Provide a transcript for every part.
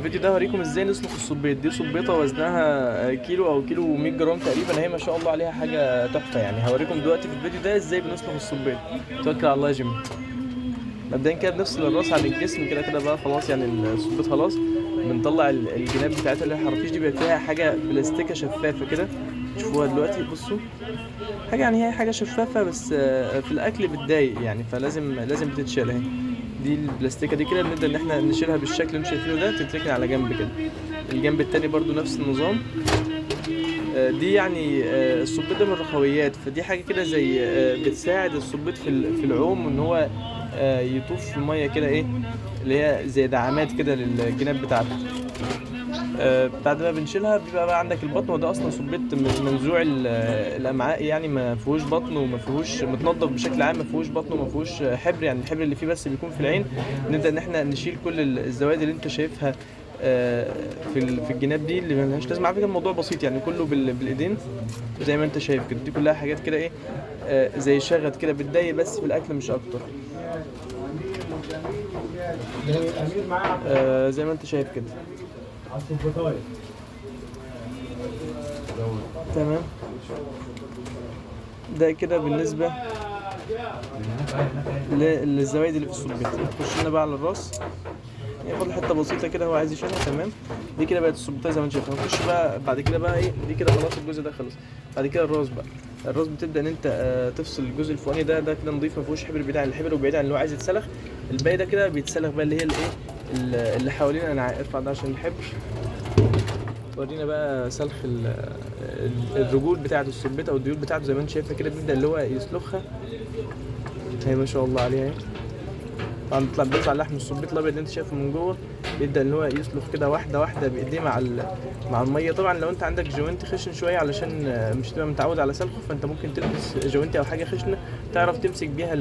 الفيديو ده هوريكم ازاي نسلق الصبيط. دي صبيطه وزنها كيلو او كيلو 100 جرام تقريبا، هي ما شاء الله عليها حاجه تحفه. يعني هوريكم دلوقتي في الفيديو ده ازاي بنسلق الصبيط. توكل على الله يا جيمي. مبدئيا كده بنفصل الراس عن الجسم، كده كده بقى خلاص، يعني الصبيط خلاص. بنطلع الجناب بتاعتها اللي هي الحرافيش دي، بيبقى فيها حاجه بلاستيكه شفافه كده. تشوفوها دلوقتي، بصوا. حاجه يعني هي حاجه شفافه بس في الاكل بتضايق يعني، فلازم بتتشال اهي. دي البلاستيكه دي كده بنبدا ان احنا نشيلها بالشكل اللي انتم شايفينه ده، تتركن على جنب كده. الجنب التاني برضو نفس النظام. دي يعني الصبيط ده من الرخويات، فدي حاجه كده زي بتساعد الصبيط في العوم، ان هو يطوف في الميه كده، ايه اللي هي زي دعامات كده للجناب بتاعته. بعد ما بنشيلها بيبقى بقى عندك البطن، وده اصلا صبيط منزوع الامعاء، يعني ما فيهوش بطن وما فيهوش متنضف بشكل عام، ما فيهوش بطن وما فيهوش حبر، يعني الحبر اللي فيه بس بيكون في العين. نبدا ان احنا نشيل كل الزوائد اللي انت شايفها في الجناب دي اللي ملهاش لازمه. على فكره الموضوع بسيط يعني، كله بالايدين زي ما انت شايف كده. دي كلها حاجات كده ايه، زي شغل كده، بتضايق بس في الاكل مش اكتر. زي ما انت شايف كده. تمام. ده كده بالنسبة للزوايد اللي في الصبيط. نخش لنا بقى على الراس، ياخد حتة بسيطة كده هو عايز يشيلها. تمام. دي كده بقت الصبيطة زي ما انت شايف. هنخش بقى بعد كده بقى ايه، دي كده خلاص الجزء ده خلص. بعد كده الراس بقى. الراس بتبدا ان انت تفصل الجزء الفوقاني ده كده نضيف، ما فيهوش حبر، بعيد عن الحبر وبعيد عن اللي هو عايز يتسلخ. الباقي ده كده بيتسلخ بقى، اللي هي الايه اللي حوالين. انا ارفع ده عشان الحبر. ورينا بقى سلخ الرجول بتاعه الصبيط او الديول بتاعته، زي ما انت شايفها كده. بيبدا اللي هو يسلخها، هي ما شاء الله عليها اهي. طبعا بيطلع لحم الصبيط الابيض اللي انت شايفه من جوه. بيبدا ان هو يسلخ كده واحده واحده بايديه مع الميه. طبعا لو انت عندك جوانتي خشن شويه، علشان مش تبقى متعود على سلخه، فانت ممكن تلبس جوانتي او حاجه خشنه تعرف تمسك بيها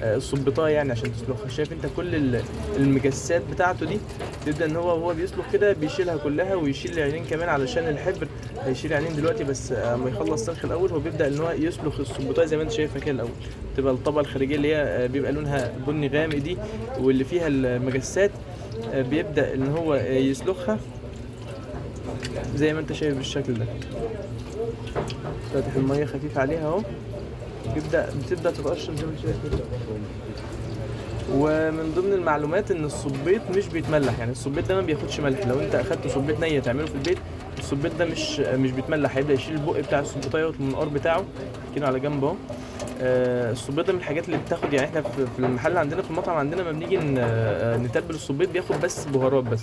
الصبيطايه يعني عشان تسلخها. شايف انت كل المجسات بتاعته دي، تبدا ان هو بيسلخ كده، بيشيلها كلها ويشيل العينين كمان علشان الحبر. هيشيل العينين دلوقتي، بس اما يخلص سلخ الاول هو بيبدا ان هو يسلخ الصبيطايه زي ما انت شايفها كده الاول. تبقى الطبقه الخارجيه اللي هي بيبقى لونها بني غامق دي، واللي فيها المجسات بيبدا ان هو يسلخها زي ما انت شايف بالشكل ده. فاتح الميه خفيف عليها اهو، بتبدا تتقشر زي ما انت شايف كده. ومن ضمن المعلومات ان الصبيط مش بيتملح، يعني الصبيط ده ما بياخدش ملح. لو انت اخدت صبيط نيه تعمله في البيت، الصبيط ده مش بيتملح. هيبدا يشيل البق بتاع الصبيطايه والمنقار بتاعه كده على جنب اهو. الصبيط ده من الحاجات اللي بتاخد، يعني احنا في المحل عندنا، في المطعم عندنا، لما بنيجي نتبل الصبيط بياخد بس بهارات بس.